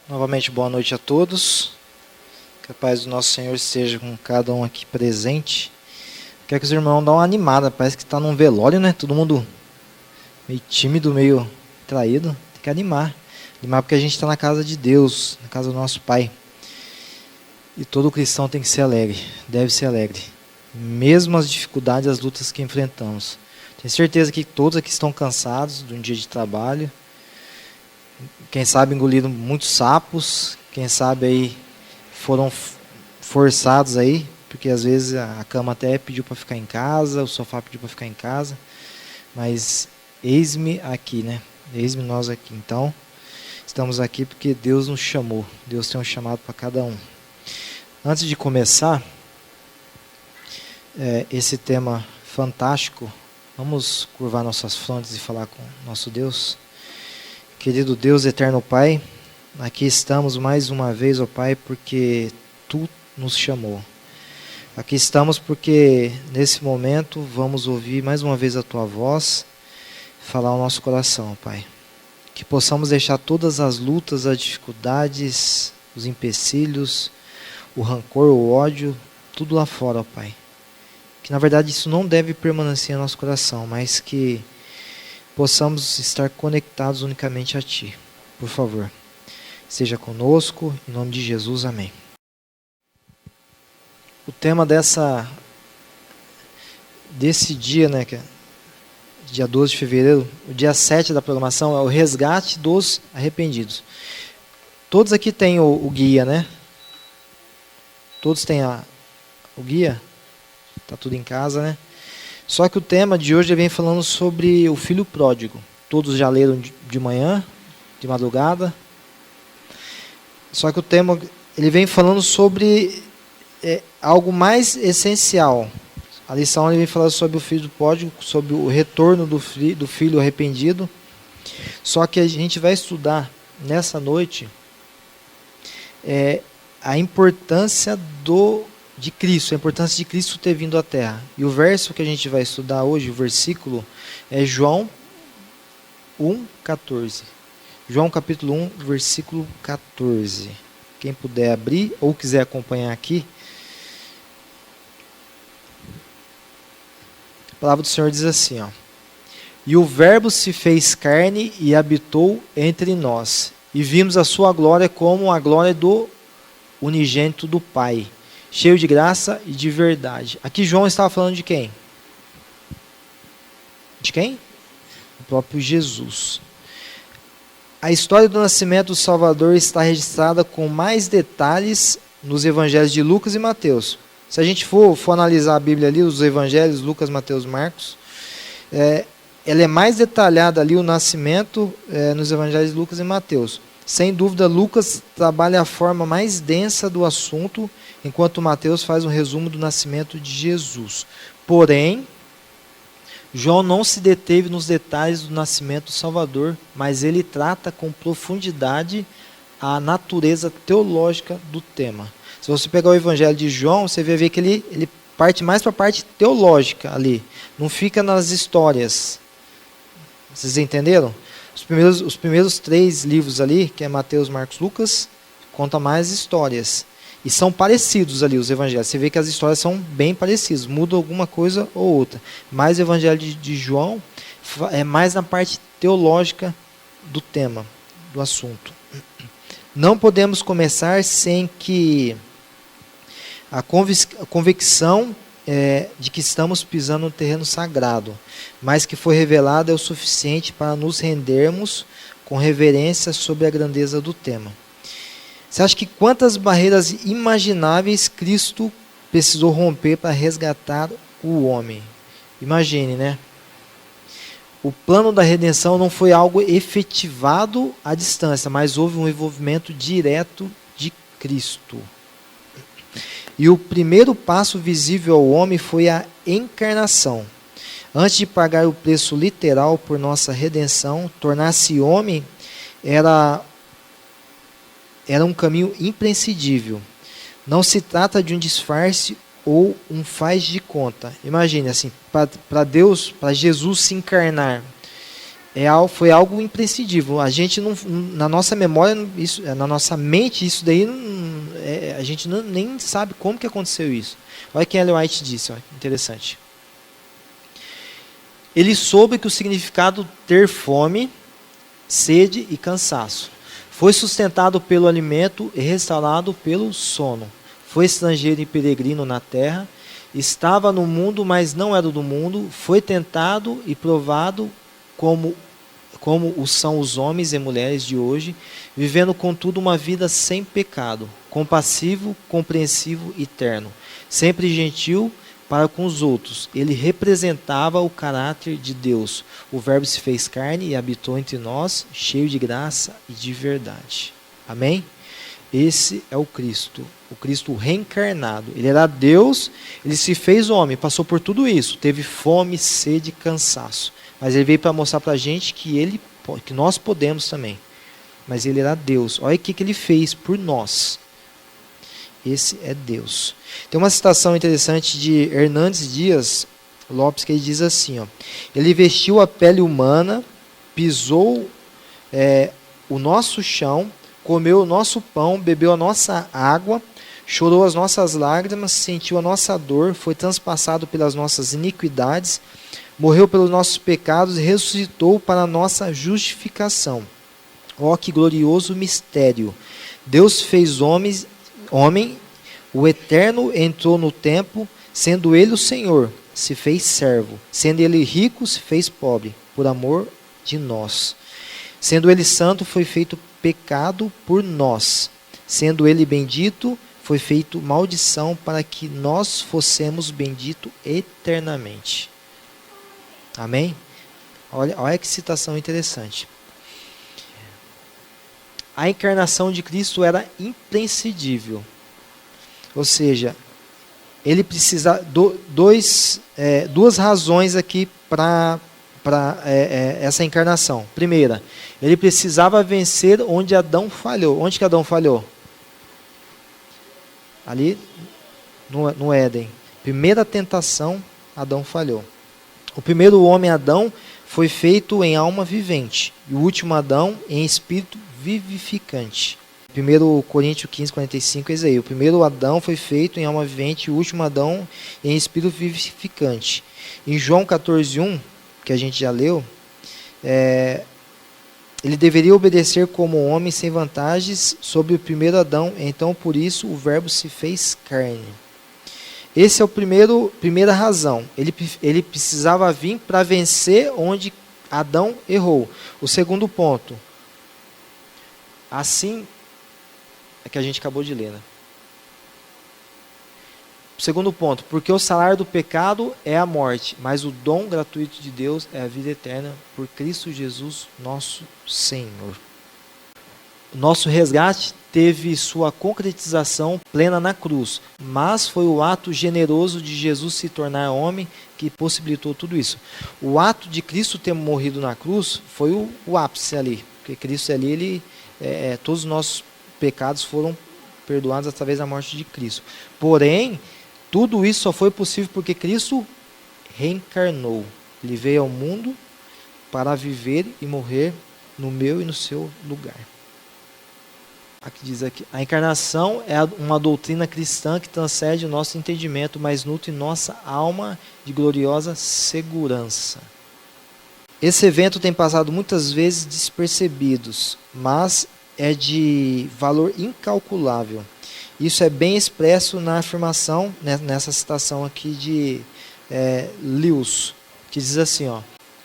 Novamente, boa noite a todos. Que a paz do nosso Senhor esteja com cada um aqui presente. Quero que os irmãos dêem uma animada. Parece que está num velório, né? Todo mundo meio tímido, meio traído. Tem que animar. Animar porque a gente está na casa de Deus, na casa do nosso Pai. E todo cristão tem que ser alegre, deve ser alegre. Mesmo as dificuldades, as lutas que enfrentamos. Tenho certeza que todos aqui estão cansados de um dia de trabalho. Quem sabe engoliram muitos sapos, quem sabe aí foram forçados aí, porque às vezes a cama até pediu para ficar em casa, o sofá pediu para ficar em casa, mas eis-me aqui, né? Eis-me nós aqui. Então, estamos aqui porque Deus nos chamou, Deus tem um chamado para cada um. Antes de começar esse tema fantástico, vamos curvar nossas frontes e falar com nosso Deus. Querido Deus, eterno Pai, aqui estamos mais uma vez, ó Pai, porque Tu nos chamou. Aqui estamos porque nesse momento vamos ouvir mais uma vez a Tua voz, falar ao nosso coração, ó Pai. Que possamos deixar todas as lutas, as dificuldades, os empecilhos, o rancor, o ódio, tudo lá fora, ó Pai. Que na verdade isso não deve permanecer em nosso coração, mas que possamos estar conectados unicamente a Ti. Por favor, seja conosco, em nome de Jesus, amém. O tema desse dia, né, que é dia 12 de fevereiro, o dia 7 da programação, é o resgate dos arrependidos. Todos aqui têm o guia, né? Todos têm o guia? Tá tudo em casa, né? Só que o tema de hoje vem falando sobre o filho pródigo. Todos já leram de manhã, de madrugada. Só que o tema ele vem falando sobre algo mais essencial. A lição ele vem falando sobre o filho pródigo, sobre o retorno do filho arrependido. Só que a gente vai estudar nessa noite a importância de Cristo, a importância de Cristo ter vindo à Terra. E o verso que a gente vai estudar hoje, o versículo, é João 1,14. João capítulo 1, versículo 14. Quem puder abrir ou quiser acompanhar aqui. A palavra do Senhor diz assim, ó. E o verbo se fez carne e habitou entre nós. E vimos a sua glória como a glória do unigênito do Pai, cheio de graça e de verdade. Aqui João estava falando de quem? De quem? O próprio Jesus. A história do nascimento do Salvador está registrada com mais detalhes nos evangelhos de Lucas e Mateus. Se a gente for analisar a Bíblia ali, os evangelhos, Lucas, Mateus, Marcos, ela é mais detalhada ali, o nascimento, nos evangelhos de Lucas e Mateus. Sem dúvida, Lucas trabalha a forma mais densa do assunto, enquanto Mateus faz um resumo do nascimento de Jesus. Porém, João não se deteve nos detalhes do nascimento do Salvador, mas ele trata com profundidade a natureza teológica do tema. Se você pegar o Evangelho de João, você vai ver que ele parte mais para a parte teológica ali, não fica nas histórias. Vocês entenderam? Os primeiros 3 livros ali, que é Mateus, Marcos, Lucas, conta mais histórias. E são parecidos ali os evangelhos. Você vê que as histórias são bem parecidas, muda alguma coisa ou outra. Mas o evangelho de João é mais na parte teológica do tema, do assunto. Não podemos começar sem que a convicção de que estamos pisando no terreno sagrado, mas que foi revelado é o suficiente para nos rendermos com reverência sobre a grandeza do tema. Você acha que quantas barreiras imagináveis Cristo precisou romper para resgatar o homem? Imagine, né? O plano da redenção não foi algo efetivado à distância, mas houve um envolvimento direto de Cristo. E o primeiro passo visível ao homem foi a encarnação. Antes de pagar o preço literal por nossa redenção, tornar-se homem era um caminho imprescindível. Não se trata de um disfarce ou um faz de conta. Imagine assim, para Deus, para Jesus se encarnar, Foi algo imprescindível. A gente não, na nossa memória, isso, na nossa mente, isso daí a gente nem sabe como que aconteceu isso. Olha o que Ellen White disse, ó, interessante. Ele soube que o significado ter fome, sede e cansaço. Foi sustentado pelo alimento e restaurado pelo sono. Foi estrangeiro e peregrino na terra. Estava no mundo, mas não era do mundo. Foi tentado e provado como o são os homens e mulheres de hoje, vivendo contudo uma vida sem pecado, compassivo, compreensivo e terno, sempre gentil para com os outros. Ele representava o caráter de Deus. O Verbo se fez carne e habitou entre nós, cheio de graça e de verdade. Amém? Esse é o Cristo reencarnado. Ele era Deus, ele se fez homem, passou por tudo isso, teve fome, sede e cansaço. Mas ele veio para mostrar para a gente que nós podemos também. Mas ele era Deus. Olha o que ele fez por nós. Esse é Deus. Tem uma citação interessante de Hernandes Dias Lopes, que ele diz assim, ó, ele vestiu a pele humana, pisou o nosso chão, comeu o nosso pão, bebeu a nossa água, chorou as nossas lágrimas, sentiu a nossa dor, foi transpassado pelas nossas iniquidades, morreu pelos nossos pecados e ressuscitou para a nossa justificação. Ó, que glorioso mistério! Deus fez homem, o Eterno entrou no tempo, sendo Ele o Senhor, se fez servo, sendo Ele rico, se fez pobre, por amor de nós. Sendo Ele santo, foi feito pecado por nós. Sendo Ele bendito, foi feito maldição para que nós fossemos benditos eternamente. Amém? Olha que citação interessante. A encarnação de Cristo era imprescindível. Ou seja, ele precisa duas razões aqui para essa encarnação. Primeira, ele precisava vencer onde Adão falhou. Onde que Adão falhou? Ali no Éden. Primeira tentação, Adão falhou. O primeiro homem, Adão, foi feito em alma vivente. E o último Adão em espírito vivificante. 1 Coríntios 15, 45, é isso aí. O primeiro Adão foi feito em alma vivente e o último Adão em espírito vivificante. Em João 14, 1, que a gente já leu, ele deveria obedecer como homem sem vantagens sobre o primeiro Adão, então por isso o Verbo se fez carne. Esse é a primeira razão. Ele precisava vir para vencer onde Adão errou. O segundo ponto, assim, é que a gente acabou de ler, né? O segundo ponto, porque o salário do pecado é a morte, mas o dom gratuito de Deus é a vida eterna por Cristo Jesus, nosso Senhor. O nosso resgate teve sua concretização plena na cruz, mas foi o ato generoso de Jesus se tornar homem que possibilitou tudo isso. O ato de Cristo ter morrido na cruz foi o ápice ali, porque Cristo ali, todos os nossos pecados foram perdoados através da morte de Cristo. Porém, tudo isso só foi possível porque Cristo reencarnou. Ele veio ao mundo para viver e morrer no meu e no seu lugar. Aqui diz aqui, a encarnação é uma doutrina cristã que transcende o nosso entendimento, mas nutre nossa alma de gloriosa segurança. Esse evento tem passado muitas vezes despercebidos, mas é de valor incalculável. Isso é bem expresso na afirmação, nessa citação aqui de Lewis, que diz assim, ó,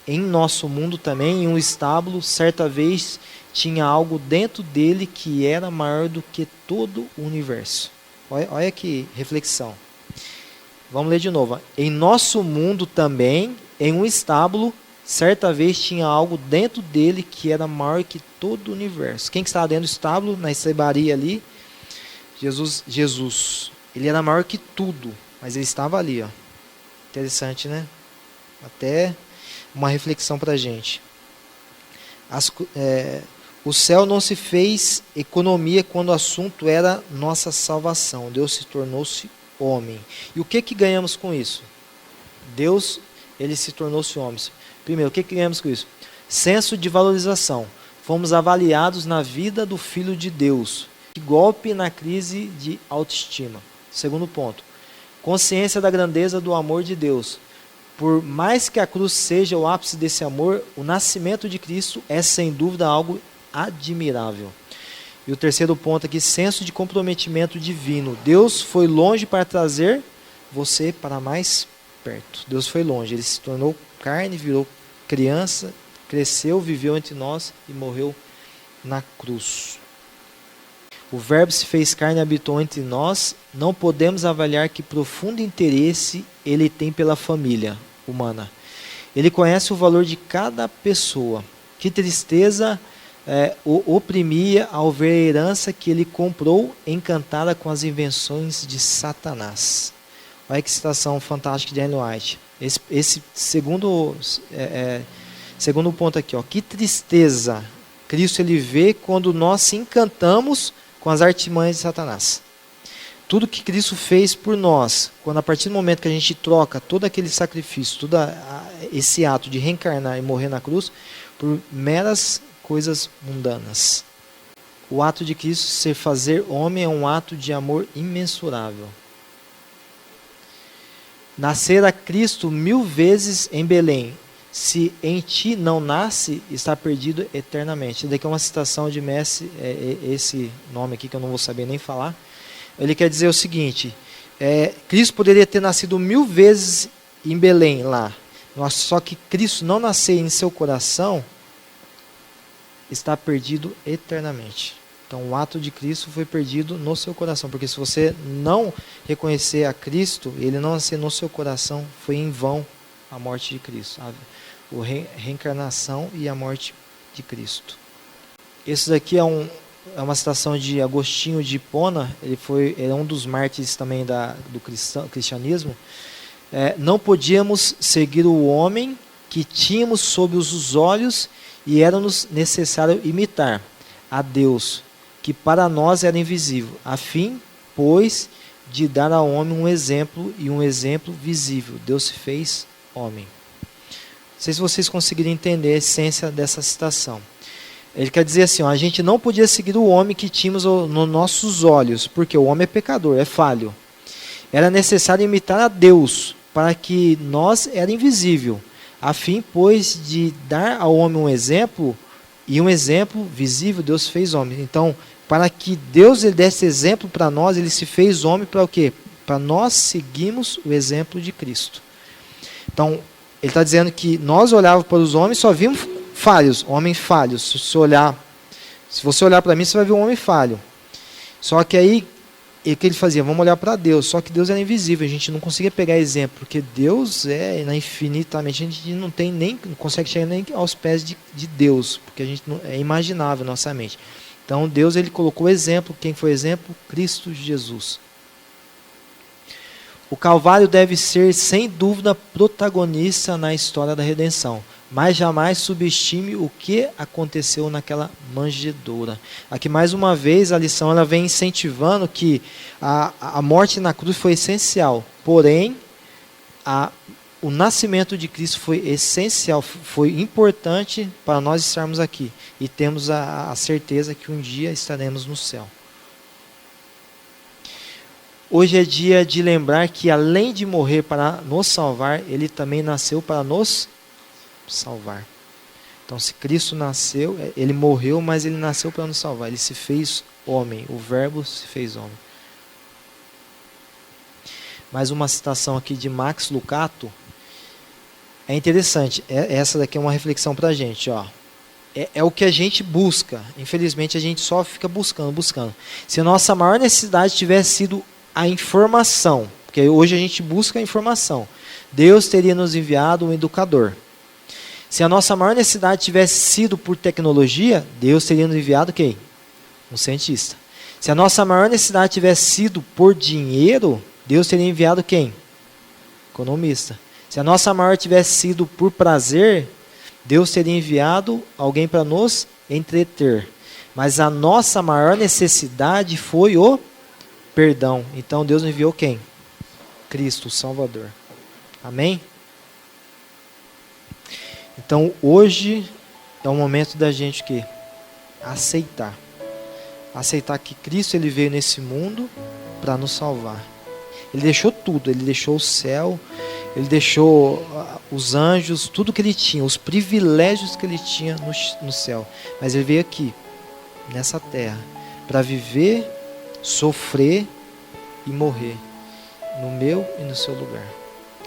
em nosso mundo também, em um estábulo, certa vez tinha algo dentro dele que era maior do que todo o universo. Olha que reflexão. Vamos ler de novo. Em nosso mundo também, em um estábulo, certa vez tinha algo dentro dele que era maior que todo o universo. Quem que estava dentro do estábulo, na estrebaria ali? Jesus. Ele era maior que tudo, mas ele estava ali, ó. Interessante, né? Até uma reflexão para a gente. O céu não se fez economia quando o assunto era nossa salvação. Deus se tornou-se homem. E o que ganhamos com isso? Deus, ele se tornou-se homem. Primeiro, o que ganhamos com isso? Senso de valorização. Fomos avaliados na vida do Filho de Deus. Golpe na crise de autoestima. Segundo ponto. Consciência da grandeza do amor de Deus. Por mais que a cruz seja o ápice desse amor, o nascimento de Cristo é sem dúvida algo admirável. E o terceiro ponto aqui, senso de comprometimento divino. Deus foi longe para trazer você para mais perto. Deus foi longe, ele se tornou carne, virou criança, cresceu, viveu entre nós e morreu na cruz. O Verbo se fez carne e habitou entre nós. Não podemos avaliar que profundo interesse ele tem pela família humana. Ele conhece o valor de cada pessoa. Que tristeza o oprimia ao ver a herança que ele comprou, encantada com as invenções de Satanás. Olha que citação fantástica de Ellen White. Esse segundo ponto aqui, ó. Que tristeza Cristo ele vê quando nós se encantamos com as artimanhas de Satanás. Tudo que Cristo fez por nós, quando a partir do momento que a gente troca todo aquele sacrifício, todo esse ato de reencarnar e morrer na cruz, por meras coisas mundanas. O ato de Cristo ser fazer homem é um ato de amor imensurável. Nascer a Cristo 1000 vezes em Belém. Se em ti não nasce, está perdido eternamente. Daqui é uma citação de Messi, esse nome aqui que eu não vou saber nem falar. Ele quer dizer o seguinte, Cristo poderia ter nascido 1000 vezes em Belém lá, só que Cristo não nascer em seu coração, está perdido eternamente. Então o ato de Cristo foi perdido no seu coração, porque se você não reconhecer a Cristo, ele não nascer no seu coração, foi em vão a morte de Cristo, a reencarnação e a morte de Cristo. Esse daqui é uma citação de Agostinho de Hipona, ele é um dos mártires também do cristianismo. Não podíamos seguir o homem que tínhamos sob os olhos e era-nos necessário imitar a Deus, que para nós era invisível, a fim, pois, de dar ao homem um exemplo e um exemplo visível. Deus se fez homem. Não sei se vocês conseguiram entender a essência dessa citação. Ele quer dizer assim, a gente não podia seguir o homem que tínhamos nos nossos olhos, porque o homem é pecador, é falho. Era necessário imitar a Deus, para que nós era invisível, a fim, pois, de dar ao homem um exemplo, e um exemplo visível, Deus fez homem. Então, para que Deus ele desse exemplo para nós, ele se fez homem para o quê? Para nós seguirmos o exemplo de Cristo. Então, ele está dizendo que nós olhávamos para os homens, só víamos falhos, homens falhos. Se você olhar para mim, você vai ver um homem falho. Só que aí, o que ele fazia? Vamos olhar para Deus. Só que Deus era invisível, a gente não conseguia pegar exemplo, porque Deus é infinitamente, a gente não consegue chegar nem aos pés de Deus, porque a gente é imaginável na nossa mente. Então Deus ele colocou exemplo, quem foi exemplo? Cristo Jesus. O Calvário deve ser, sem dúvida, protagonista na história da redenção. Mas jamais subestime o que aconteceu naquela manjedoura. Aqui, mais uma vez, a lição ela vem incentivando que a morte na cruz foi essencial. Porém, o nascimento de Cristo foi essencial, foi importante para nós estarmos aqui. E temos a certeza que um dia estaremos no céu. Hoje é dia de lembrar que, além de morrer para nos salvar, ele também nasceu para nos salvar. Então, se Cristo nasceu, ele morreu, mas ele nasceu para nos salvar. Ele se fez homem, o Verbo se fez homem. Mais uma citação aqui de Max Lucado. É interessante, essa daqui é uma reflexão para a gente. É o que a gente busca. Infelizmente, a gente só fica buscando. Se a nossa maior necessidade tivesse sido a informação, porque hoje a gente busca a informação, Deus teria nos enviado um educador. Se a nossa maior necessidade tivesse sido por tecnologia, Deus teria nos enviado quem? Um cientista. Se a nossa maior necessidade tivesse sido por dinheiro, Deus teria enviado quem? Economista. Se a nossa maior tivesse sido por prazer, Deus teria enviado alguém para nos entreter. Mas a nossa maior necessidade foi o perdão. Então Deus enviou quem? Cristo, o Salvador. Amém? Então hoje é o momento da gente que aceitar. Aceitar que Cristo ele veio nesse mundo para nos salvar. Ele deixou tudo, ele deixou o céu, ele deixou os anjos, tudo que ele tinha, os privilégios que ele tinha no céu. Mas ele veio aqui, nessa terra, para viver, sofrer e morrer, no meu e no seu lugar.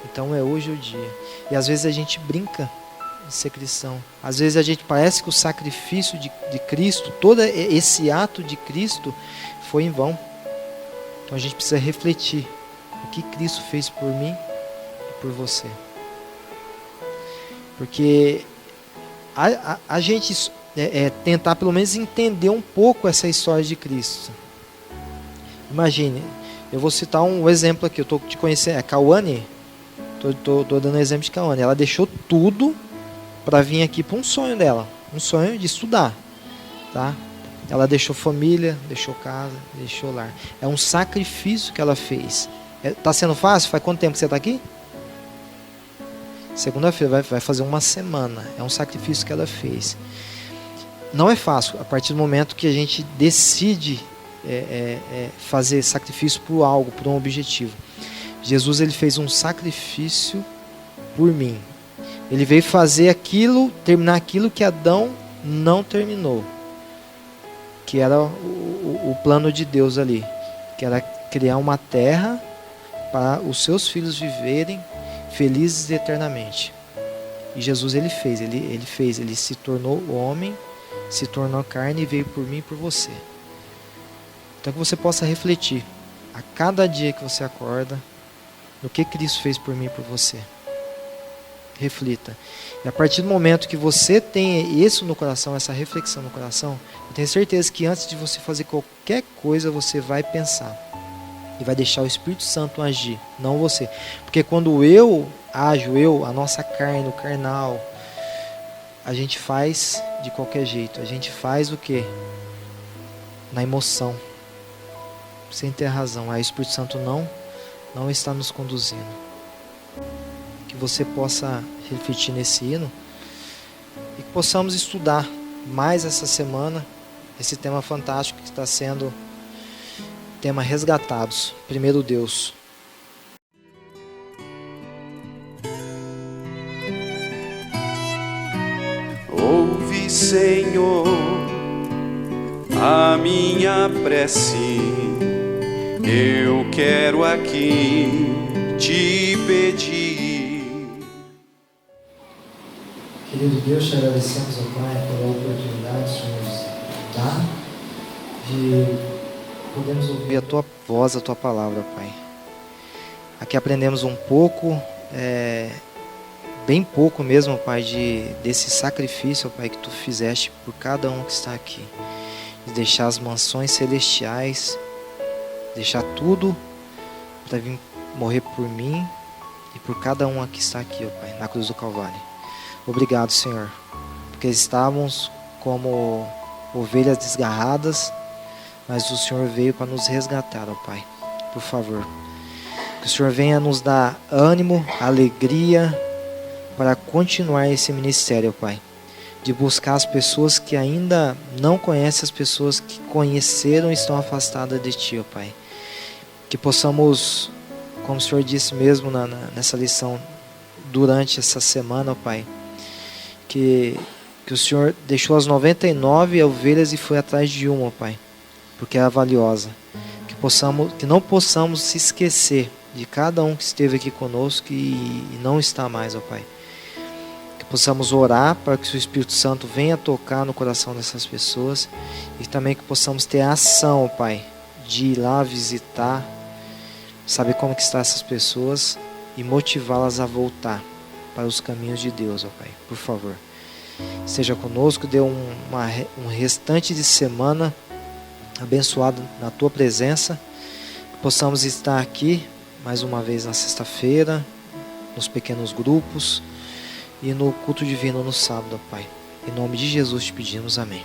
Então é hoje o dia. E às vezes a gente brinca de ser cristão. Às vezes a gente parece que o sacrifício de Cristo, todo esse ato de Cristo foi em vão. Então a gente precisa refletir o que Cristo fez por mim e por você. Porque a gente tentar pelo menos entender um pouco essa história de Cristo. Imagine, eu vou citar um exemplo aqui, eu estou te conhecendo, é Cauane, estou dando um exemplo de Cauane. Ela deixou tudo para vir aqui para um sonho dela, um sonho de estudar, tá? Ela deixou família, deixou casa, deixou lar. É um sacrifício que ela fez. Tá sendo fácil? Faz quanto tempo que você está aqui? Segunda-feira, vai fazer uma semana. É um sacrifício que ela fez. Não é fácil, a partir do momento que a gente decide fazer sacrifício por algo, por um objetivo. Jesus ele fez um sacrifício por mim. Ele veio fazer aquilo, terminar aquilo que Adão não terminou. Que era o plano de Deus ali. Que era criar uma terra para os seus filhos viverem felizes eternamente. E Jesus ele fez, ele se tornou homem, se tornou carne e veio por mim e por você. Então que você possa refletir a cada dia que você acorda no que Cristo fez por mim e por você. Reflita. E a partir do momento que você tem isso no coração, essa reflexão no coração, eu tenho certeza que antes de você fazer qualquer coisa, você vai pensar. E vai deixar o Espírito Santo agir, não você. Porque quando eu ajo, a nossa carne, o carnal, a gente faz de qualquer jeito. A gente faz o quê? Na emoção. Sem ter razão. Aí o Espírito Santo não está nos conduzindo. Que você possa refletir nesse hino e que possamos estudar mais essa semana esse tema fantástico que está sendo tema Resgatados, primeiro Deus. Ouve, Senhor, a minha prece, eu quero aqui te pedir. Querido Deus, te agradecemos, ó Pai, pela oportunidade que o Senhor nos dá de podemos ouvir a Tua voz, a Tua palavra, Pai. Aqui aprendemos um pouco, bem pouco mesmo, Pai, desse sacrifício, Pai, que Tu fizeste por cada um que está aqui. De deixar as mansões celestiais, deixar tudo para vir morrer por mim e por cada um que está aqui, ó Pai, na cruz do Calvário. Obrigado, Senhor, porque estávamos como ovelhas desgarradas, mas o Senhor veio para nos resgatar, ó Pai. Por favor, que o Senhor venha nos dar ânimo, alegria para continuar esse ministério, ó Pai. De buscar as pessoas que ainda não conhecem, as pessoas que conheceram e estão afastadas de Ti, ó Pai. Que possamos, como o Senhor disse mesmo nessa lição, durante essa semana, ó Pai, que o Senhor deixou as 99 ovelhas e foi atrás de uma, ó Pai, porque era valiosa. Que não possamos se esquecer de cada um que esteve aqui conosco e não está mais, ó Pai. Que possamos orar para que o Espírito Santo venha tocar no coração dessas pessoas e também que possamos ter a ação, ó Pai, de ir lá visitar, saber como que estão essas pessoas e motivá-las a voltar para os caminhos de Deus, ó Pai. Por favor, esteja conosco, dê um restante de semana abençoado na Tua presença, que possamos estar aqui mais uma vez na sexta-feira, nos pequenos grupos e no culto divino no sábado, ó Pai. Em nome de Jesus te pedimos, amém.